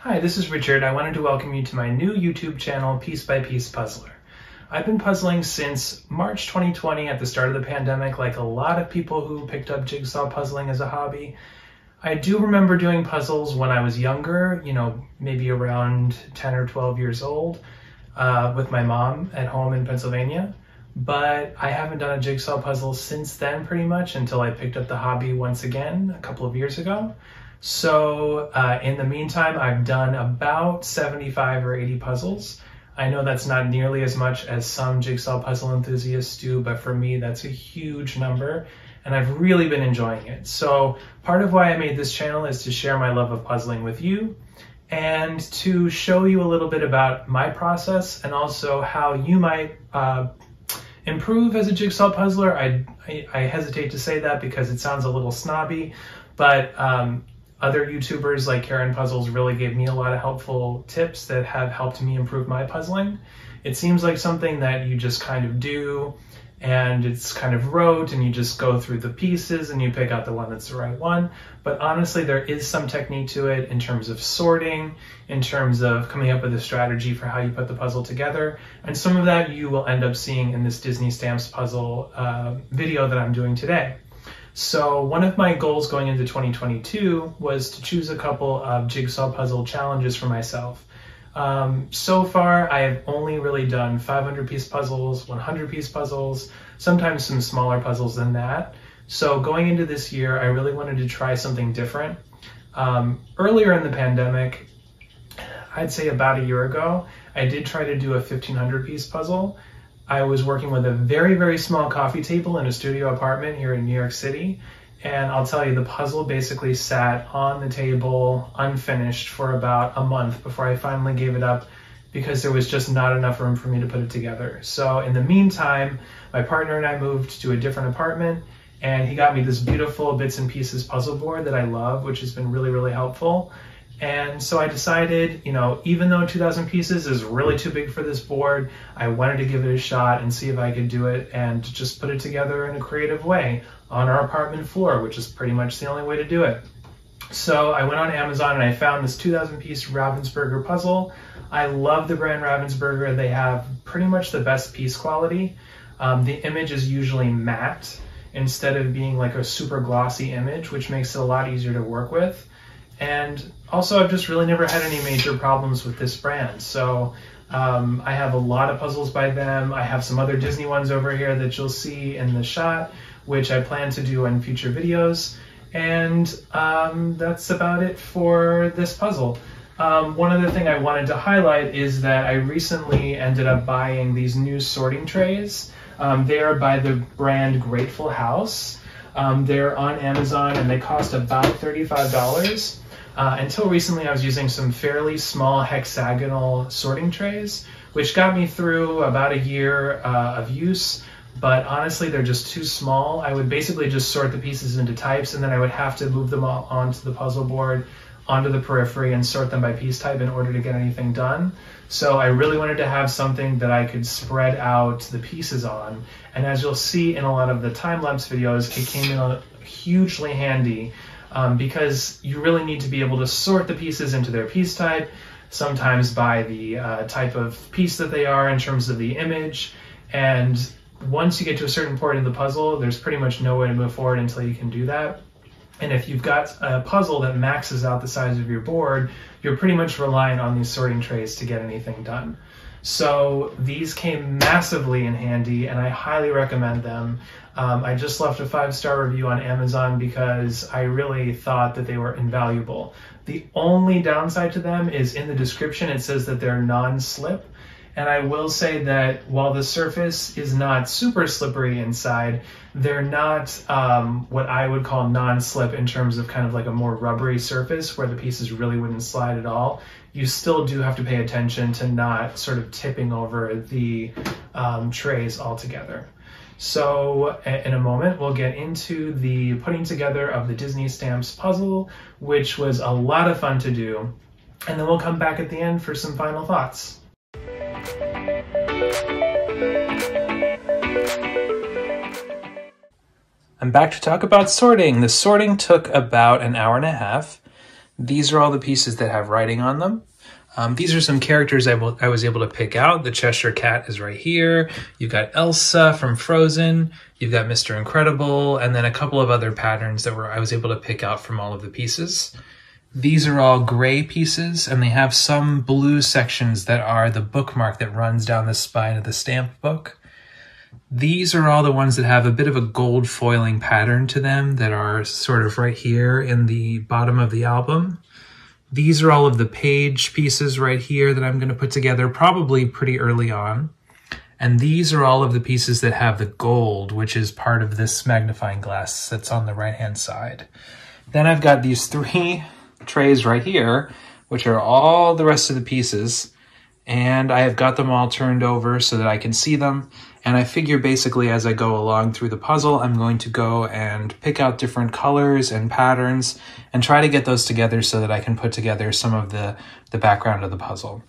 Hi, this is Richard. I wanted to welcome you to my new YouTube channel, Piece by Piece Puzzler. I've been puzzling since March 2020 at the start of the pandemic, like a lot of people who picked up jigsaw puzzling as a hobby. I do remember doing puzzles when I was younger, maybe around 10 or 12 years old, with my mom at home in Pennsylvania. But I haven't done a jigsaw puzzle since then pretty much until I picked up the hobby once again a couple of years ago. So in the meantime, I've done about 75 or 80 puzzles. I know that's not nearly as much as some jigsaw puzzle enthusiasts do, but for me, that's a huge number, and I've really been enjoying it. So part of why I made this channel is to share my love of puzzling with you and to show you a little bit about my process and also how you might improve as a jigsaw puzzler. I hesitate to say that because it sounds a little snobby, but other YouTubers like Karen Puzzles really gave me a lot of helpful tips that have helped me improve my puzzling. It seems like something that you just kind of do, and it's kind of rote, and you just go through the pieces and you pick out the one that's the right one. But honestly, there is some technique to it in terms of sorting, in terms of coming up with a strategy for how you put the puzzle together. And some of that you will end up seeing in this Disney Stamps puzzle video that I'm doing today. So one of my goals going into 2022 was to choose a couple of jigsaw puzzle challenges for myself. So far, I have only really done 500-piece puzzles, 100-piece puzzles, sometimes some smaller puzzles than that. So going into this year, I really wanted to try something different. Earlier in the pandemic, I'd say about a year ago, I did try to do a 1,500-piece puzzle. I was working with a very, very small coffee table in a studio apartment here in New York City. And I'll tell you, the puzzle basically sat on the table unfinished for about a month before I finally gave it up because there was just not enough room for me to put it together. So in the meantime, my partner and I moved to a different apartment, and he got me this beautiful bits and pieces puzzle board that I love, which has been really, really helpful. And so I decided, even though 2,000 pieces is really too big for this board, I wanted to give it a shot and see if I could do it and just put it together in a creative way on our apartment floor, which is pretty much the only way to do it. So I went on Amazon and I found this 2,000-piece Ravensburger puzzle. I love the brand Ravensburger. They have pretty much the best piece quality. The image is usually matte instead of being like a super glossy image, which makes it a lot easier to work with. And also, I've just really never had any major problems with this brand. So I have a lot of puzzles by them. I have some other Disney ones over here that you'll see in the shot, which I plan to do in future videos. And that's about it for this puzzle. One other thing I wanted to highlight is that I recently ended up buying these new sorting trays. They are by the brand Grateful House. They're on Amazon and they cost about $35. Until recently, I was using some fairly small hexagonal sorting trays, which got me through about a year of use. But honestly, they're just too small. I would basically just sort the pieces into types, and then I would have to move them all onto the puzzle board, onto the periphery, and sort them by piece type in order to get anything done. So I really wanted to have something that I could spread out the pieces on. And as you'll see in a lot of the time-lapse videos, it came in hugely handy because you really need to be able to sort the pieces into their piece type, sometimes by the type of piece that they are in terms of the image. And once you get to a certain point in the puzzle, there's pretty much no way to move forward until you can do that. And if you've got a puzzle that maxes out the size of your board, you're pretty much relying on these sorting trays to get anything done. So these came massively in handy, and I highly recommend them. I just left a 5-star review on Amazon because I really thought that they were invaluable. The only downside to them is in the description it says that they're non-slip. And I will say that while the surface is not super slippery inside, they're not what I would call non-slip in terms of kind of like a more rubbery surface where the pieces really wouldn't slide at all. You still do have to pay attention to not sort of tipping over the trays altogether. So in a moment, we'll get into the putting together of the Disney Stamps puzzle, which was a lot of fun to do. And then we'll come back at the end for some final thoughts. I'm back to talk about sorting. The sorting took about an hour and a half. These are all the pieces that have writing on them. These are some characters I was able to pick out. The Cheshire Cat is right here. You've got Elsa from Frozen. You've got Mr. Incredible, and then a couple of other patterns that I was able to pick out from all of the pieces. These are all gray pieces, and they have some blue sections that are the bookmark that runs down the spine of the stamp book. These are all the ones that have a bit of a gold foiling pattern to them that are sort of right here in the bottom of the album. These are all of the page pieces right here that I'm going to put together probably pretty early on. And these are all of the pieces that have the gold, which is part of this magnifying glass that's on the right-hand side. Then I've got these 3 trays right here, which are all the rest of the pieces. And I have got them all turned over so that I can see them. And I figure basically as I go along through the puzzle, I'm going to go and pick out different colors and patterns and try to get those together so that I can put together some of the background of the puzzle.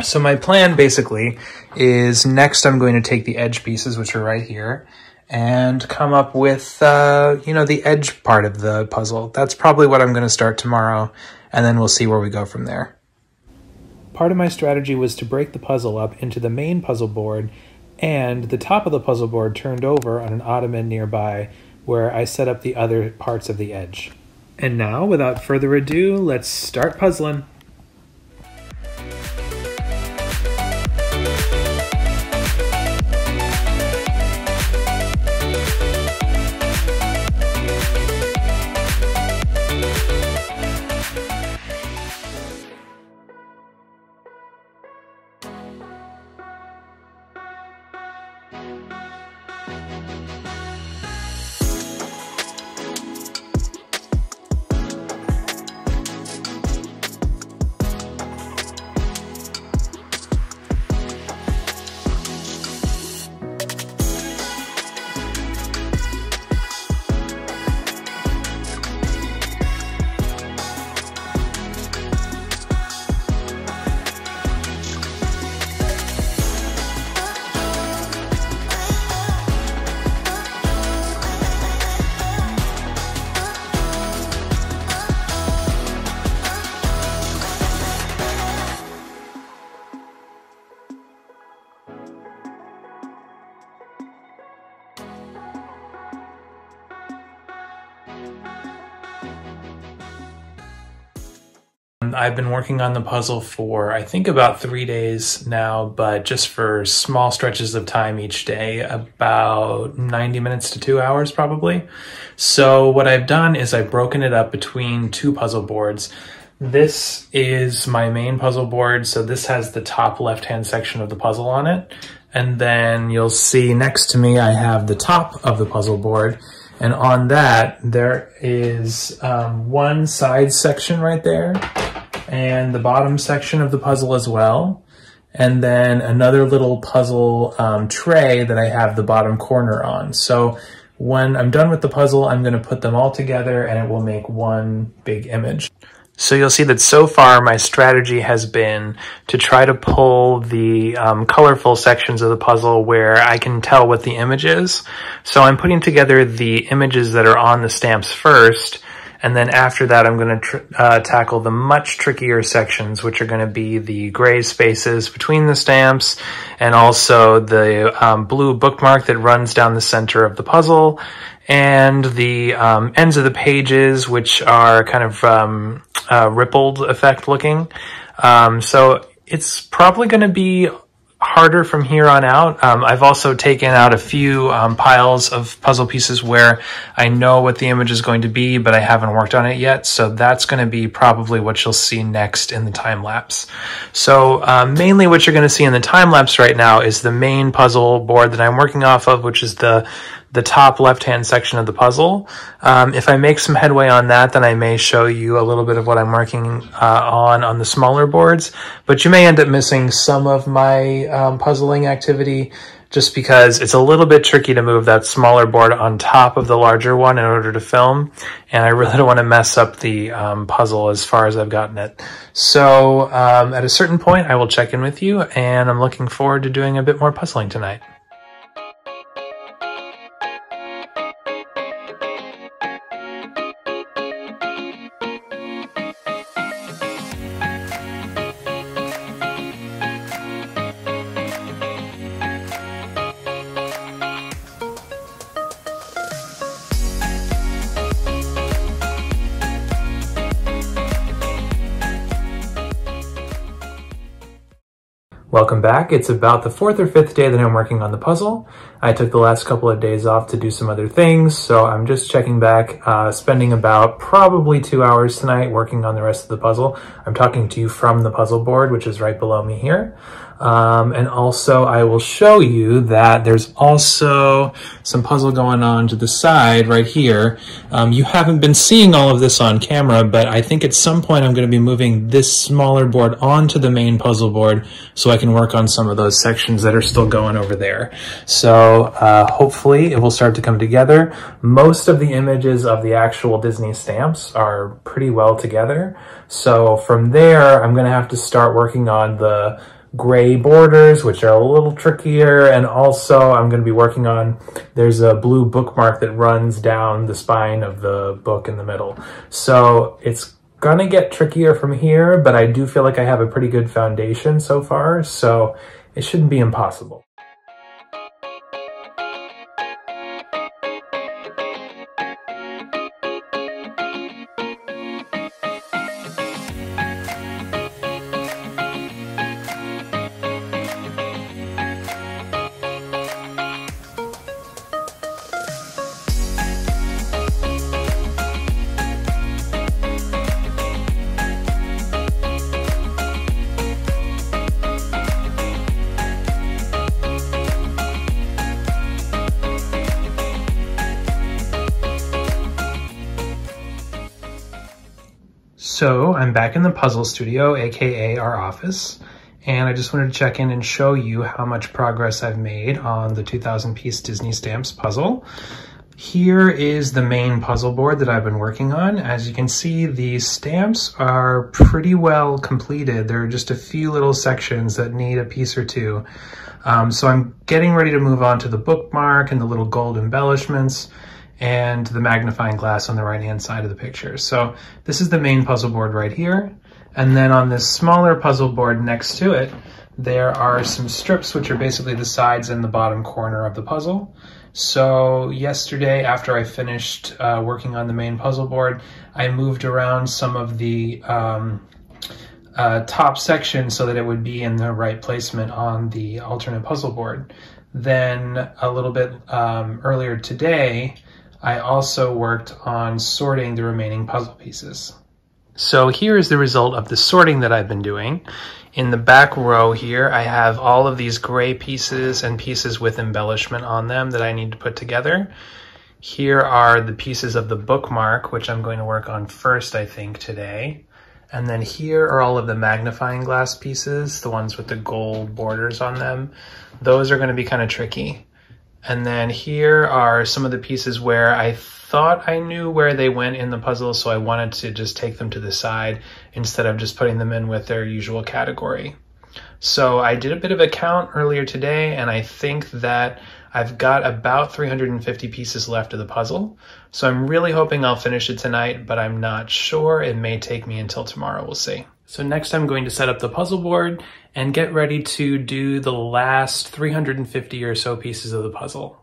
So my plan basically is next I'm going to take the edge pieces, which are right here, and come up with, the edge part of the puzzle. That's probably what I'm going to start tomorrow, and then we'll see where we go from there. Part of my strategy was to break the puzzle up into the main puzzle board and the top of the puzzle board turned over on an ottoman nearby where I set up the other parts of the edge. And now, without further ado, let's start puzzling. I've been working on the puzzle for, I think, about 3 days now, but just for small stretches of time each day, about 90 minutes to 2 hours probably. So what I've done is I've broken it up between 2 puzzle boards. This is my main puzzle board, so this has the top left-hand section of the puzzle on it. And then you'll see next to me I have the top of the puzzle board, and on that there is one side section right there, and the bottom section of the puzzle as well, and then another little puzzle tray that I have the bottom corner on. So when I'm done with the puzzle, I'm going to put them all together and it will make one big image. So you'll see that so far my strategy has been to try to pull the colorful sections of the puzzle where I can tell what the image is. So I'm putting together the images that are on the stamps first, and then after that I'm going to tackle the much trickier sections, which are going to be the gray spaces between the stamps and also the blue bookmark that runs down the center of the puzzle, and the ends of the pages, which are kind of rippled effect looking. So it's probably going to be harder from here on out. I've also taken out a few piles of puzzle pieces where I know what the image is going to be, but I haven't worked on it yet. So that's going to be probably what you'll see next in the time lapse. So mainly what you're going to see in the time lapse right now is the main puzzle board that I'm working off of, which is the top left-hand section of the puzzle. If I make some headway on that, then I may show you a little bit of what I'm working on the smaller boards, but you may end up missing some of my puzzling activity just because it's a little bit tricky to move that smaller board on top of the larger one in order to film, and I really don't want to mess up the puzzle as far as I've gotten it. So at a certain point, I will check in with you, and I'm looking forward to doing a bit more puzzling tonight. welcome back. It's about the 4th or 5th day that I'm working on the puzzle. I took the last couple of days off to do some other things, so I'm just checking back, spending about probably 2 hours tonight working on the rest of the puzzle. I'm talking to you from the puzzle board, which is right below me here. And also I will show you that there's also some puzzle going on to the side right here. You haven't been seeing all of this on camera, but I think at some point I'm going to be moving this smaller board onto the main puzzle board so I can work on some of those sections that are still going over there. So hopefully it will start to come together. Most of the images of the actual Disney stamps are pretty well together. So from there, I'm going to have to start working on the gray borders, which are a little trickier, and also I'm going to be working on, there's a blue bookmark that runs down the spine of the book in the middle. So it's gonna get trickier from here, but I do feel like I have a pretty good foundation so far, so it shouldn't be impossible. So I'm back in the puzzle studio, aka our office, and I just wanted to check in and show you how much progress I've made on the 2,000 piece Disney Stamps puzzle. Here is the main puzzle board that I've been working on. As you can see, the stamps are pretty well completed. There are just a few little sections that need a piece or two. So I'm getting ready to move on to the bookmark and the little gold embellishments and the magnifying glass on the right-hand side of the picture. So this is the main puzzle board right here. And then on this smaller puzzle board next to it, there are some strips, which are basically the sides and the bottom corner of the puzzle. So yesterday, after I finished working on the main puzzle board, I moved around some of the top section so that it would be in the right placement on the alternate puzzle board. Then a little bit earlier today, I also worked on sorting the remaining puzzle pieces. So here is the result of the sorting that I've been doing. In the back row here, I have all of these gray pieces and pieces with embellishment on them that I need to put together. Here are the pieces of the bookmark, which I'm going to work on first, I think, today. And then here are all of the magnifying glass pieces, the ones with the gold borders on them. Those are going to be kind of tricky. And then here are some of the pieces where I thought I knew where they went in the puzzle, so I wanted to just take them to the side instead of just putting them in with their usual category. So I did a bit of a count earlier today, and I think that I've got about 350 pieces left of the puzzle. So I'm really hoping I'll finish it tonight, but I'm not sure. It may take me until tomorrow, we'll see. So next I'm going to set up the puzzle board and get ready to do the last 350 or so pieces of the puzzle.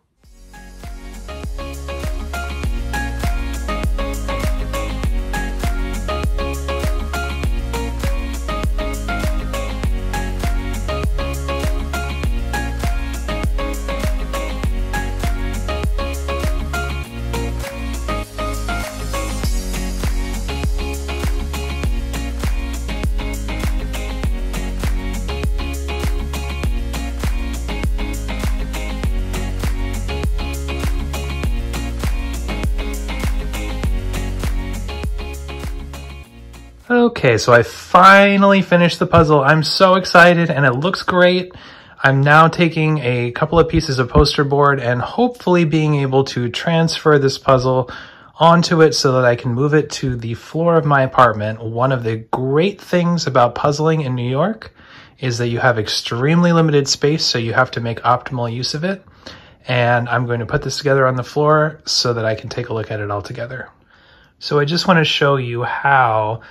Okay, so I finally finished the puzzle. I'm so excited and it looks great. I'm now taking a couple of pieces of poster board and hopefully being able to transfer this puzzle onto it so that I can move it to the floor of my apartment. One of the great things about puzzling in New York is that you have extremely limited space, so you have to make optimal use of it. And I'm going to put this together on the floor so that I can take a look at it all together. So I just want to show you how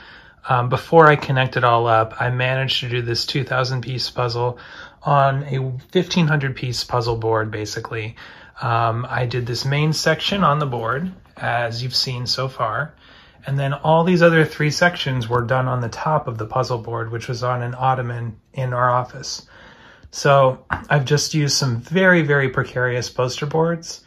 before I connect it all up, I managed to do this 2,000 piece puzzle on a 1,500 piece puzzle board, basically. I did this main section on the board, as you've seen so far, and then all these other 3 sections were done on the top of the puzzle board, which was on an ottoman in our office. So I've just used some very, very precarious poster boards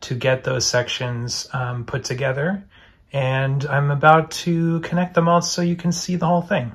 to get those sections put together. And I'm about to connect them all so you can see the whole thing.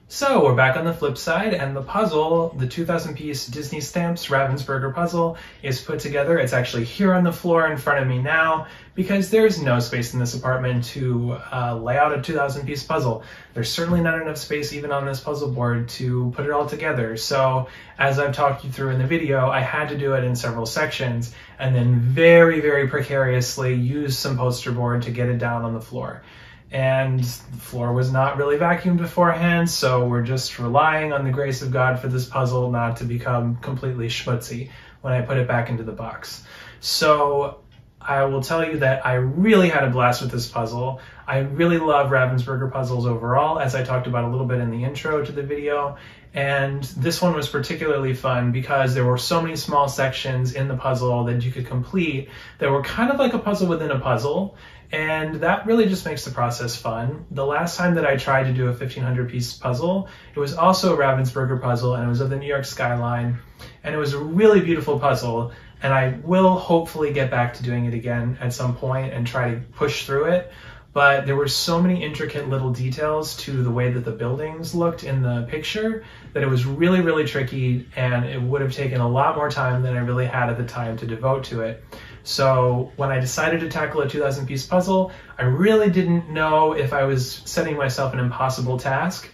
So we're back on the flip side, and the puzzle, the 2,000 piece Disney Stamps Ravensburger puzzle, is put together. It's actually here on the floor in front of me now because there's no space in this apartment to lay out a 2,000 piece puzzle. There's certainly not enough space even on this puzzle board to put it all together. So as I've talked you through in the video, I had to do it in several sections and then very, very precariously use some poster board to get it down on the floor. And the floor was not really vacuumed beforehand, so we're just relying on the grace of God for this puzzle not to become completely schmutzy when I put it back into the box. So I will tell you that I really had a blast with this puzzle. I really love Ravensburger puzzles overall, as I talked about a little bit in the intro to the video. And this one was particularly fun because there were so many small sections in the puzzle that you could complete that were kind of like a puzzle within a puzzle. And that really just makes the process fun. The last time that I tried to do a 1,500 piece puzzle, it was also a Ravensburger puzzle, and it was of the New York skyline. And it was a really beautiful puzzle. And I will hopefully get back to doing it again at some point and try to push through it. But there were so many intricate little details to the way that the buildings looked in the picture that it was really, really tricky, and it would have taken a lot more time than I really had at the time to devote to it. So when I decided to tackle a 2,000 piece puzzle, I really didn't know if I was setting myself an impossible task.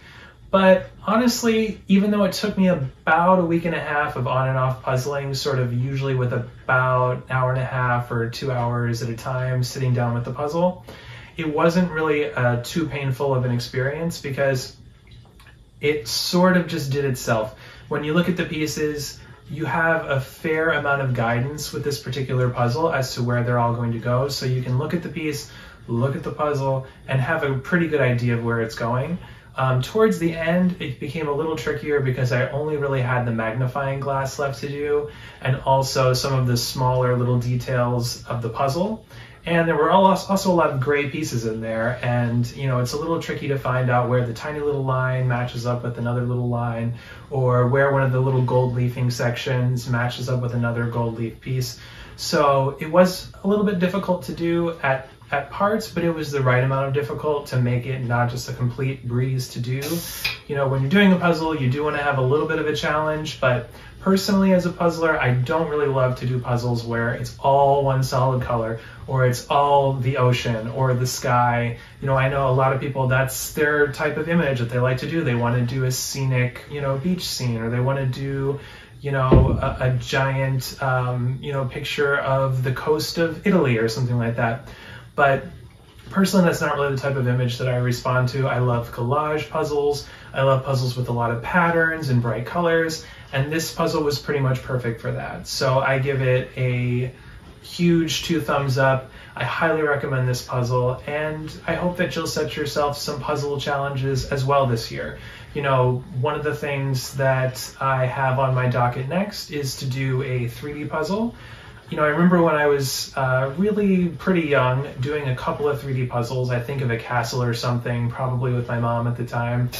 But honestly, even though it took me about a week and a half of on and off puzzling, sort of usually with about an hour and a half or 2 hours at a time sitting down with the puzzle, it wasn't really too painful of an experience because it sort of just did itself. When you look at the pieces, you have a fair amount of guidance with this particular puzzle as to where they're all going to go. So you can look at the piece, look at the puzzle, and have a pretty good idea of where it's going. Towards the end, it became a little trickier because I only really had the magnifying glass left to do, and also some of the smaller little details of the puzzle. And there were also a lot of gray pieces in there, and you know, it's a little tricky to find out where the tiny little line matches up with another little line, or where one of the little gold leafing sections matches up with another gold leaf piece. So it was a little bit difficult to do at parts, but it was the right amount of difficult to make it not just a complete breeze to do. You know, when you're doing a puzzle, you do want to have a little bit of a challenge, but personally as a puzzler, I don't really love to do puzzles where it's all one solid color, or it's all the ocean or the sky. You know, I know a lot of people, that's their type of image that they like to do. They want to do a scenic, you know, beach scene, or they want to do, you know, a giant, you know, picture of the coast of Italy or something like that. But personally, that's not really the type of image that I respond to. I love collage puzzles. I love puzzles with a lot of patterns and bright colors. And this puzzle was pretty much perfect for that. So I give it a huge 2 thumbs up. I highly recommend this puzzle, and I hope that you'll set yourself some puzzle challenges as well this year. You know, one of the things that I have on my docket next is to do a 3D puzzle. You know, I remember when I was really pretty young doing a couple of 3D puzzles. I think of a castle or something, probably with my mom at the time,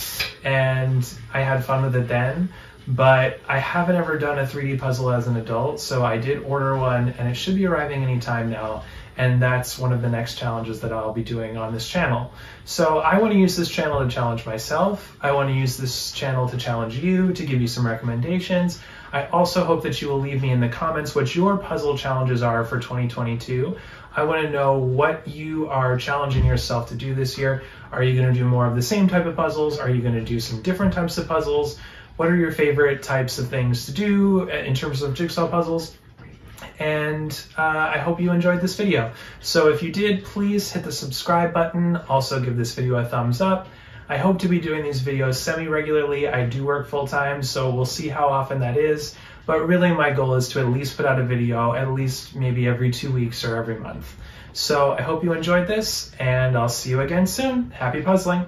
and I had fun with it then. But I haven't ever done a 3D puzzle as an adult, so I did order one, and it should be arriving anytime now. And that's one of the next challenges that I'll be doing on this channel. So I want to use this channel to challenge myself. I want to use this channel to challenge you, to give you some recommendations. I also hope that you will leave me in the comments what your puzzle challenges are for 2022. I want to know what you are challenging yourself to do this year. Are you going to do more of the same type of puzzles? Are you going to do some different types of puzzles? What are your favorite types of things to do in terms of jigsaw puzzles? and I hope you enjoyed this video. So if you did, please hit the subscribe button. Also give this video a thumbs up. I hope to be doing these videos semi-regularly. I do work full-time, so we'll see how often that is. But really my goal is to at least put out a video at least maybe every 2 weeks or every month. So I hope you enjoyed this, and I'll see you again soon. Happy puzzling!